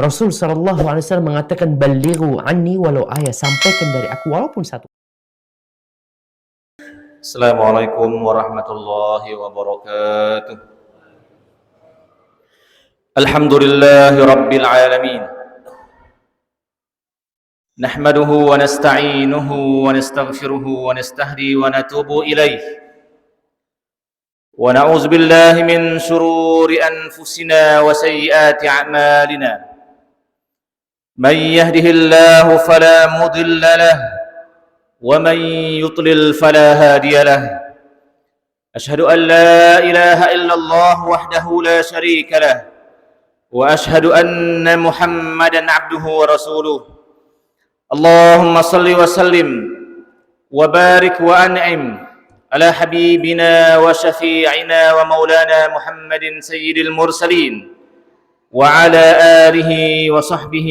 Rasul sallallahu alaihi wasallam mengatakan, "Ballighu anni walau ayat." Sampaikan dari aku walaupun satu. Assalamualaikum warahmatullahi wabarakatuh. Alhamdulillahi rabbil alamin. Nahmaduhu wa nasta'inuhu wa nastaghfiruhu wa nastahdi wa natubu ilaih. Wa na'udzu billahi min shururi anfusina wa sayyiati a'malina. Man yahdihillahu fala mudilla lahu ومن يضلل فلا هادي له أشهد أن لا إله إلا الله وحده لا شريك له وأشهد أن محمدا عبده ورسوله اللهم صل وسلم وبارك وأنعم على حبيبنا وشفيعنا ومولانا محمد سيد المرسلين وعلى آله وصحبه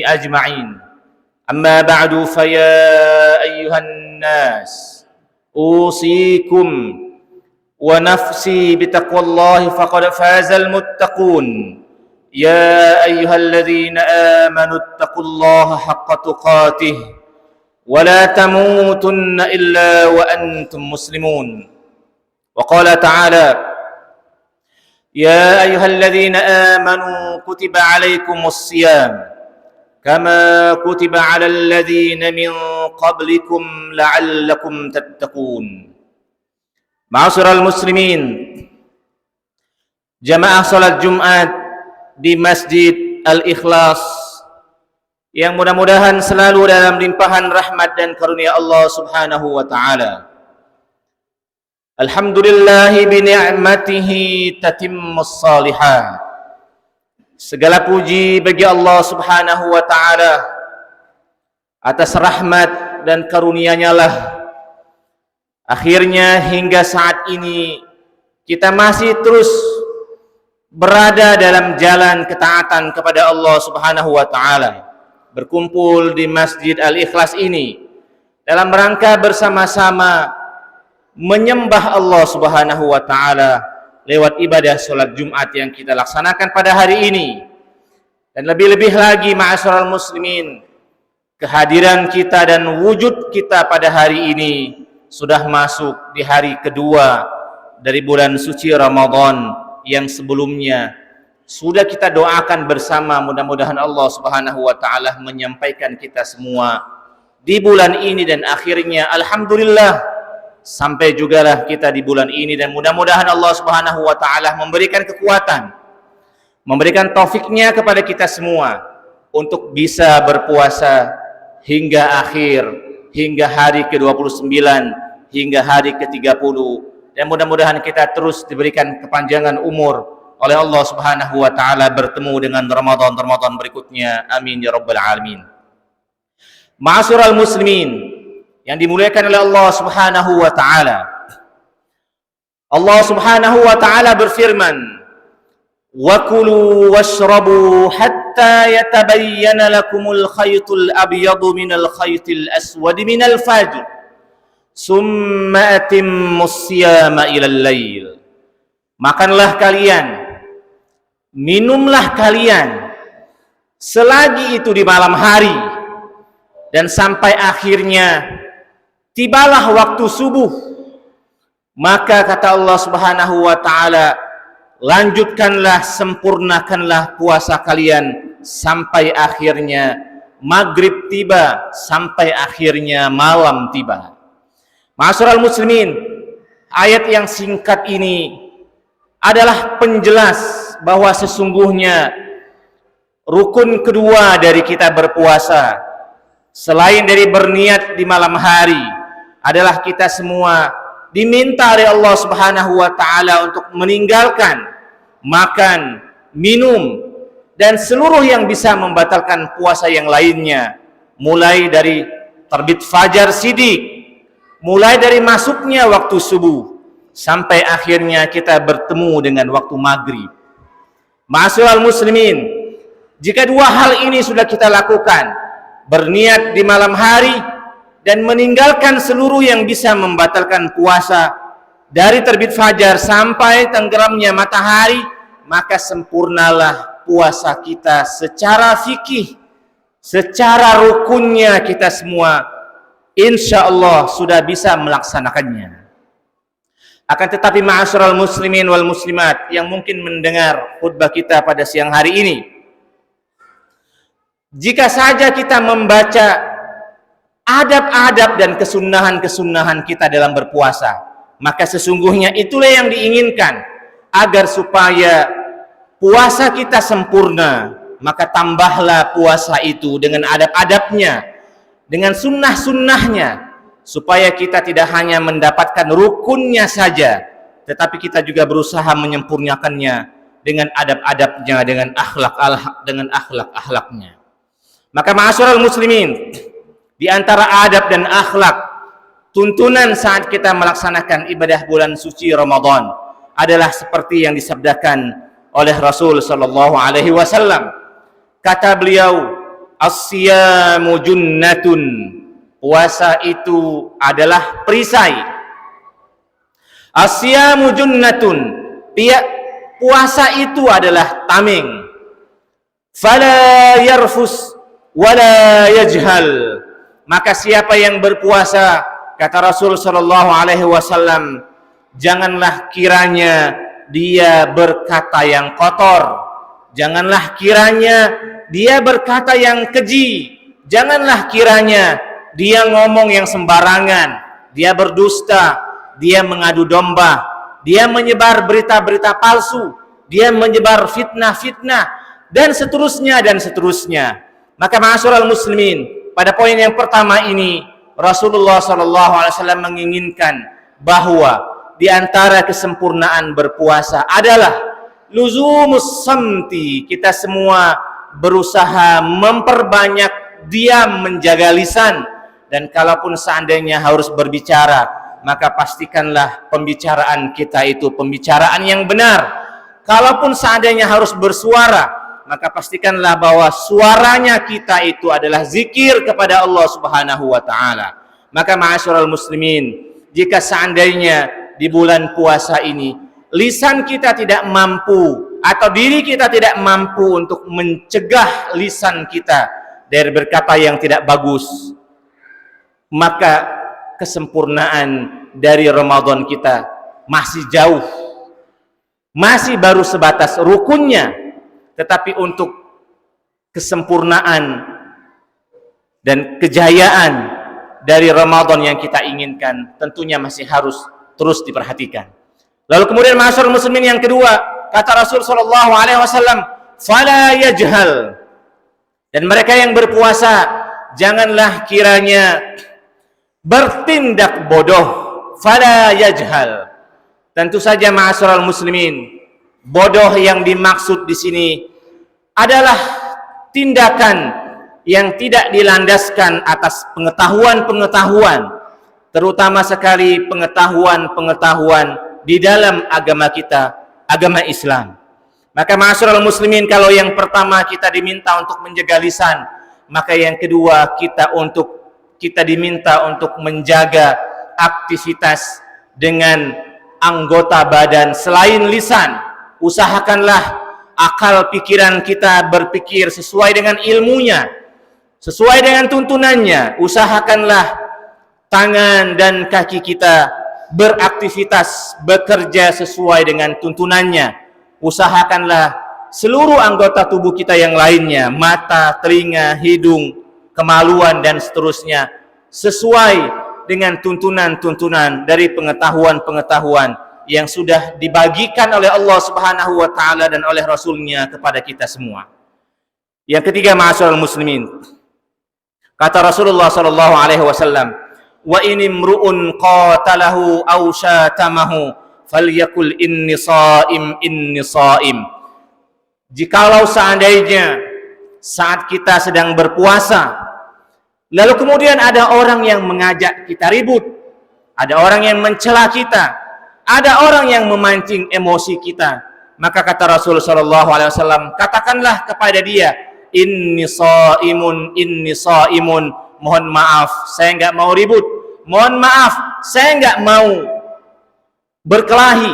أجمعين. أما بعد فيا أيها الناس أوصيكم ونفسي بتقوى الله فقد فاز المتقون يا أيها الذين آمنوا اتقوا الله حق تقاته ولا تموتن إلا وأنتم مسلمون. وقال تعالى يا أيها الذين آمنوا كتب عليكم الصيام كما كتب على الذين من قبلكم لعلكم تتقون. Ma'asyiral muslimin, jamaah salat Jumat di Masjid Al-Ikhlas yang mudah-mudahan selalu dalam limpahan rahmat dan karunia Allah Subhanahu wa taala. Alhamdulillahi bi ni'matihi tatimmus shalihat. Segala puji bagi Allah Subhanahu wa taala atas rahmat dan karunia-Nya lah akhirnya hingga saat ini kita masih terus berada dalam jalan ketaatan kepada Allah Subhanahu wa taala, berkumpul di Masjid Al-Ikhlas ini dalam rangka bersama-sama menyembah Allah Subhanahu wa taala lewat ibadah sholat Jumat yang kita laksanakan pada hari ini. Dan lebih-lebih lagi ma'asyiral muslimin, kehadiran kita dan wujud kita pada hari ini sudah masuk di hari kedua dari bulan suci Ramadan yang sebelumnya sudah kita doakan bersama, mudah-mudahan Allah Subhanahu wa taala menyampaikan kita semua di bulan ini dan akhirnya alhamdulillah sampai jugalah kita di bulan ini, dan mudah-mudahan Allah Subhanahu wa taala memberikan kekuatan, memberikan taufiknya kepada kita semua untuk bisa berpuasa hingga akhir, hingga hari ke-29, hingga hari ke-30, dan mudah-mudahan kita terus diberikan kepanjangan umur oleh Allah Subhanahu wa taala bertemu dengan Ramadan berikutnya. Amin ya rabbal alamin. Ma'asyiral muslimin yang dimuliakan oleh Allah Subhanahu wa taala. Allah Subhanahu wa taala berfirman, "Wa kulu washrabu hatta yatabayyana lakumul khaytul abyadu minal khaytil aswadi minal fajr. Summa atimmus siyama ilal lail." Makanlah kalian, minumlah kalian selagi itu di malam hari dan sampai akhirnya tibalah waktu subuh. Maka kata Allah Subhanahu wa taala, lanjutkanlah, sempurnakanlah puasa kalian sampai akhirnya maghrib tiba, sampai akhirnya malam tiba. Ma'asyiral muslimin, ayat yang singkat ini adalah penjelas bahwa sesungguhnya rukun kedua dari kita berpuasa, selain dari berniat di malam hari, adalah kita semua diminta oleh Allah Subhanahu wa taala untuk meninggalkan makan, minum, dan seluruh yang bisa membatalkan puasa yang lainnya, mulai dari terbit fajar sidik, mulai dari masuknya waktu subuh sampai akhirnya kita bertemu dengan waktu maghrib. Ma'asyiral muslimin, jika dua hal ini sudah kita lakukan, berniat di malam hari dan meninggalkan seluruh yang bisa membatalkan puasa dari terbit fajar sampai tenggelamnya matahari, maka sempurnalah puasa kita secara fikih, secara rukunnya kita semua insya Allah sudah bisa melaksanakannya. Akan tetapi ma'asyiral muslimin wal muslimat yang mungkin mendengar khutbah kita pada siang hari ini, jika saja kita membaca adab-adab dan kesunahan-kesunahan kita dalam berpuasa, maka sesungguhnya itulah yang diinginkan, agar supaya puasa kita sempurna. Maka tambahlah puasa itu dengan adab-adabnya, dengan sunnah-sunnahnya, supaya kita tidak hanya mendapatkan rukunnya saja, tetapi kita juga berusaha menyempurnakannya dengan adab-adabnya, dengan akhlak-akhlaknya. Maka ma'asyiral muslimin, di antara adab dan akhlak tuntunan saat kita melaksanakan ibadah bulan suci Ramadan adalah seperti yang disabdakan oleh Rasul sallallahu alaihi wasallam. Kata beliau, as-siyamu junnatun, puasa itu adalah perisai. As-siyamu junnatun, puasa itu adalah tameng. Fala yarfus wala yajhal, maka siapa yang berpuasa, kata Rasul sallallahu alaihi wasallam, janganlah kiranya dia berkata yang kotor, janganlah kiranya dia berkata yang keji, janganlah kiranya dia ngomong yang sembarangan, dia berdusta, dia mengadu domba, dia menyebar berita-berita palsu, dia menyebar fitnah-fitnah, dan seterusnya dan seterusnya. Maka ma'asyiral muslimin, pada poin yang pertama ini Rasulullah SAW menginginkan bahwa di antara kesempurnaan berpuasa adalah luzumus samti, kita semua berusaha memperbanyak diam, menjaga lisan, dan kalaupun seandainya harus berbicara, maka pastikanlah pembicaraan kita itu pembicaraan yang benar. Kalaupun seandainya harus bersuara, maka pastikanlah bahwa suaranya kita itu adalah zikir kepada Allah Subhanahu wa taala. Maka ma'asyiral muslimin, jika seandainya di bulan puasa ini lisan kita tidak mampu atau diri kita tidak mampu untuk mencegah lisan kita dari berkata yang tidak bagus, maka kesempurnaan dari Ramadan kita masih jauh, masih baru sebatas rukunnya. Tetapi untuk kesempurnaan dan kejayaan dari Ramadan yang kita inginkan tentunya masih harus terus diperhatikan. Lalu kemudian ma'asyiral muslimin yang kedua, kata Rasul sallallahu alaihi wasallam, fala yajhal, dan mereka yang berpuasa janganlah kiranya bertindak bodoh. Fala yajhal, tentu saja ma'asyiral muslimin, bodoh yang dimaksud di sini adalah tindakan yang tidak dilandaskan atas pengetahuan-pengetahuan, terutama sekali pengetahuan-pengetahuan di dalam agama kita, agama Islam. Maka ma'asyiral muslimin, kalau yang pertama kita diminta untuk menjaga lisan, maka yang kedua kita diminta untuk menjaga aktivitas dengan anggota badan selain lisan. Usahakanlah akal pikiran kita berpikir sesuai dengan ilmunya, sesuai dengan tuntunannya. Usahakanlah tangan dan kaki kita beraktivitas, bekerja sesuai dengan tuntunannya. Usahakanlah seluruh anggota tubuh kita yang lainnya, mata, telinga, hidung, kemaluan, dan seterusnya, sesuai dengan tuntunan-tuntunan dari pengetahuan-pengetahuan yang sudah dibagikan oleh Allah Subhanahu wa taala dan oleh Rasulnya kepada kita semua. Yang ketiga, ma'asyiral muslimin, kata Rasulullah sallallahu alaihi wasallam, wa in imru'un qatalahu aw syatamahu falyakul inni shaim. Jikalau seandainya saat kita sedang berpuasa, lalu kemudian ada orang yang mengajak kita ribut, ada orang yang mencela kita, ada orang yang memancing emosi kita, maka kata Rasul sallallahu alaihi wasallam, katakanlah kepada dia, inni shaimun, mohon maaf, saya enggak mau ribut, mohon maaf, saya enggak mau berkelahi,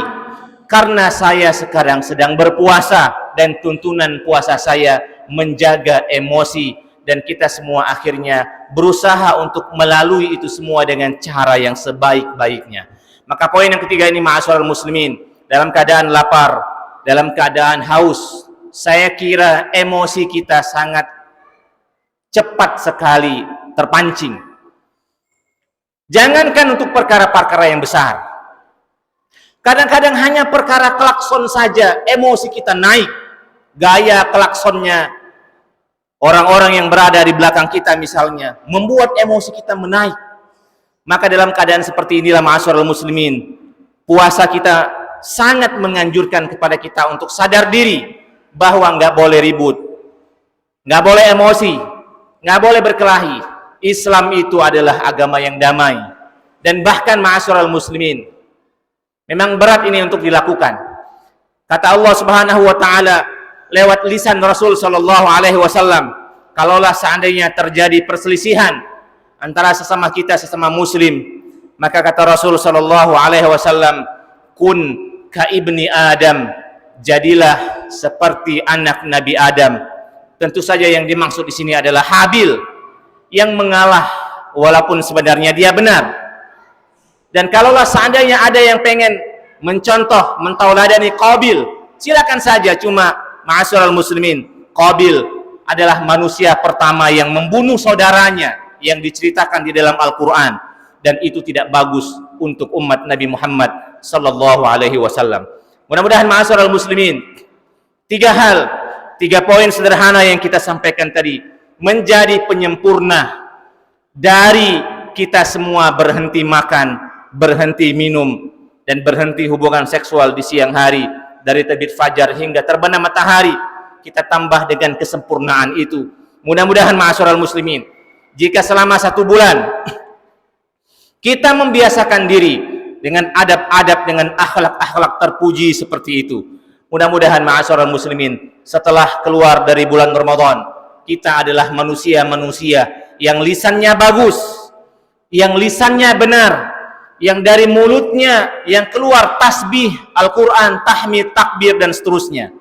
karena saya sekarang sedang berpuasa dan tuntunan puasa saya menjaga emosi, dan kita semua akhirnya berusaha untuk melalui itu semua dengan cara yang sebaik-baiknya. Maka poin yang ketiga ini, ma'asyiral muslimin, dalam keadaan lapar, dalam keadaan haus, saya kira emosi kita sangat cepat sekali terpancing. Jangankan untuk perkara-perkara yang besar, kadang-kadang hanya perkara klakson saja emosi kita naik. Gaya klaksonnya orang-orang yang berada di belakang kita misalnya membuat emosi kita menaik. Maka dalam keadaan seperti inilah, ma'asyiral muslimin, puasa kita sangat menganjurkan kepada kita untuk sadar diri bahwa nggak boleh ribut, nggak boleh emosi, nggak boleh berkelahi. Islam itu adalah agama yang damai. Dan bahkan, ma'asyiral muslimin, memang berat ini untuk dilakukan. Kata Allah Subhanahu wa taala lewat lisan Rasul sallallahu alaihi wasallam, kalaulah seandainya terjadi perselisihan antara sesama kita, sesama muslim, maka kata Rasul sallallahu alaihi wasallam, kun ka ibni Adam, jadilah seperti anak Nabi Adam. Tentu saja yang dimaksud di sini adalah Habil yang mengalah walaupun sebenarnya dia benar. Dan kalaulah seandainya ada yang pengen mencontoh, mentauladani Qabil, silakan saja. Cuma, ma'asyiral muslimin, Qabil adalah manusia pertama yang membunuh saudaranya yang diceritakan di dalam Al-Quran, dan itu tidak bagus untuk umat Nabi Muhammad sallallahu alaihi wasallam. Mudah-mudahan, ma'asyiral muslimin, tiga poin sederhana yang kita sampaikan tadi menjadi penyempurna dari kita semua berhenti makan, berhenti minum, dan berhenti hubungan seksual di siang hari dari terbit fajar hingga terbenam matahari. Kita tambah dengan kesempurnaan itu. Mudah-mudahan, ma'asyiral muslimin, jika selama 1 bulan kita membiasakan diri dengan adab-adab, dengan akhlak-akhlak terpuji seperti itu, mudah-mudahan, ma'asyiral muslimin, setelah keluar dari bulan Ramadan, kita adalah manusia-manusia yang lisannya bagus, yang lisannya benar, yang dari mulutnya yang keluar tasbih, Al-Quran, tahmid, takbir, dan seterusnya.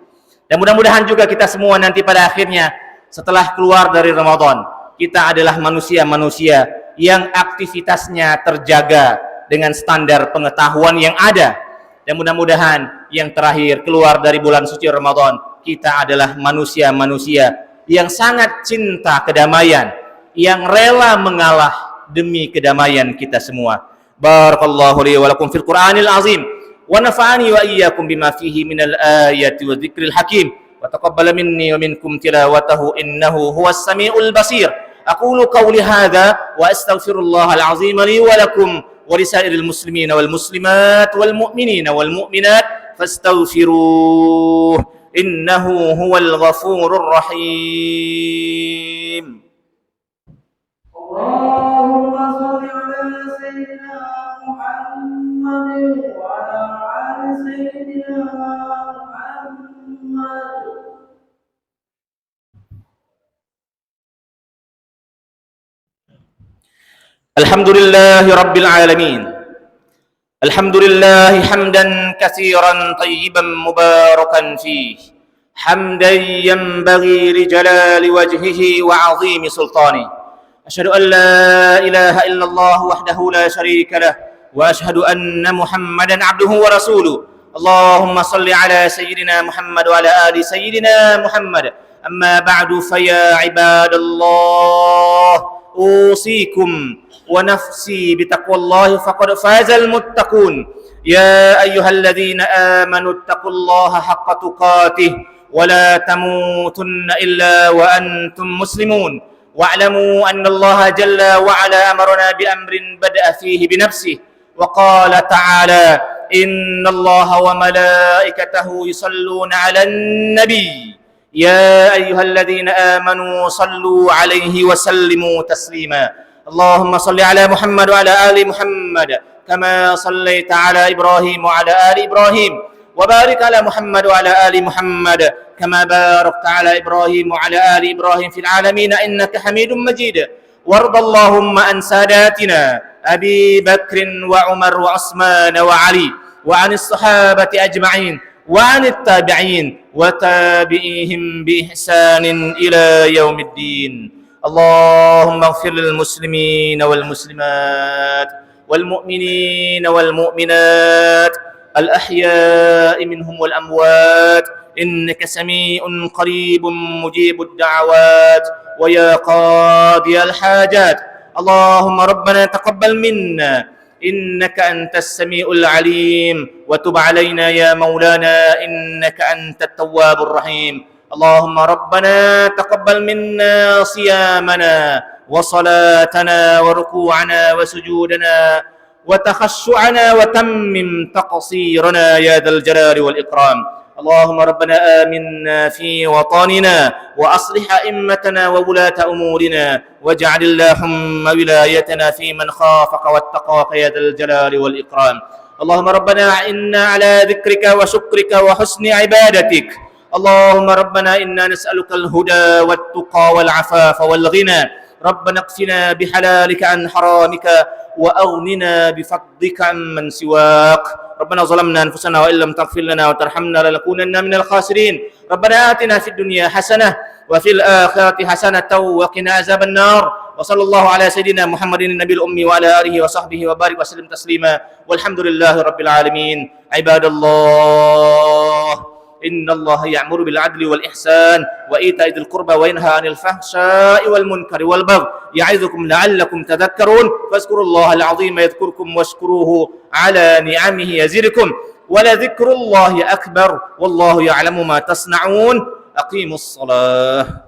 Dan mudah-mudahan juga kita semua nanti pada akhirnya setelah keluar dari Ramadan, kita adalah manusia-manusia yang aktivitasnya terjaga dengan standar pengetahuan yang ada. Dan mudah-mudahan yang terakhir, keluar dari bulan suci Ramadan, kita adalah manusia-manusia yang sangat cinta kedamaian, yang rela mengalah demi kedamaian kita semua. Barakallahu li wa lakum fil Qur'anil azim, wa nafa'ani wa iyyakum bima fihi minal ayati wa dzikril hakim, wa taqabbala minni wa minkum tilawatahu innahu huwas samiul basir. Aqulu qawli hadza wa astaghfirullahal azim li wa lakum wa lisairil muslimina wal muslimat wal mu'minina wal mu'minat fastaghfiruh innahu huwal ghafurur rahim. Allahumma shalli ala sayyidina Muhammad wa ala ali sayyidina Muhammad. Alhamdulillahi rabbil alamin. Alhamdulillahi hamdan katsiran tayyiban mubarakan fihi, hamdan yanbaghi li jalali wajhihi wa 'azimi sultani. Asyhadu an la ilaha illallah wahdahu la syarika lah, wa asyhadu anna Muhammadan 'abduhu wa rasuluh. Allahumma shalli ala sayyidina Muhammad wa ala ali sayyidina Muhammad. Amma ba'du, fa ya ibadallah, usikum wa nafsi bitaqwallahi faqad fazal muttaqun. Ya ayyuhalladzina amanu taqullaha haqqa tuqatih wa la tamutunna illa wa antum muslimun. Wa'lamu anna Allah jalla wa ala amarna bi amrin bada'a fihi bi nafsihi wa qala ta'ala inna Allah wa malaikatahu yusalluna 'alan nabiy ya ayyuhalladzina amanu sallu 'alaihi wa sallimu taslima. Allahumma salli ala Muhammad wa ala ali Muhammad kama sallaita ala Ibrahim wa ala ali Ibrahim wa barik ala Muhammad wa ala ali Muhammad kama barakta ala Ibrahim wa ala ali Ibrahim fil alamin innaka Hamidum Majid. Warda Allahumma an sadatina Abi Bakr wa Umar wa Utsman wa Ali وعن الصحابة أجمعين وعن التابعين وتابعيهم بإحسان إلى يوم الدين. اللهم اغفر للمسلمين والمسلمات والمؤمنين والمؤمنات الأحياء منهم والأموات إنك سميع قريب مجيب الدعوات ويا قاضي الحاجات. اللهم ربنا تقبل منا إنك أنت السميع العليم وتب علينا يا مولانا إنك أنت التواب الرحيم. اللهم ربنا تقبل منا صيامنا وصلاتنا وركوعنا وسجودنا وتخشعنا وتمم تقصيرنا يا ذا الجلال والإكرام. اللهم ربنا آمنا في وطننا وأصلح أئمتنا وولاة أمورنا واجعل اللهم ولايتنا في من خافك واتقاك يا ذا الجلال والإكرام. اللهم ربنا أعنا على ذكرك وشكرك وحسن عبادتك. اللهم ربنا إنا نسألك الهدى والتقى والعفاف والغنى. ربنا اقفنا بحلالك عن حرامك وأغننا بفضلك عمن سواك. ربنا ظلمنا أنفسنا وإن لم تغفر لنا وترحمنا لنكونن من الخاسرين. ربنا آتنا في الدنيا حسنة وفي الآخرة حسنة وقنا عذاب النار. وصلى الله على سيدنا محمد النبي الأمي وعلى آله وصحبه وبارك وسلم تسليما والحمد لله رب العالمين. عباد الله إن الله يأمر بالعدل والإحسان وإيتاء ذي القربى وينهى عن الفحشاء والمنكر والبغي يعظكم لعلكم تذكرون. فاذكروا الله العظيم يذكركم واشكروه على نعمه يزدكم ولذكر الله أكبر والله يعلم ما تصنعون. أقيموا الصلاة.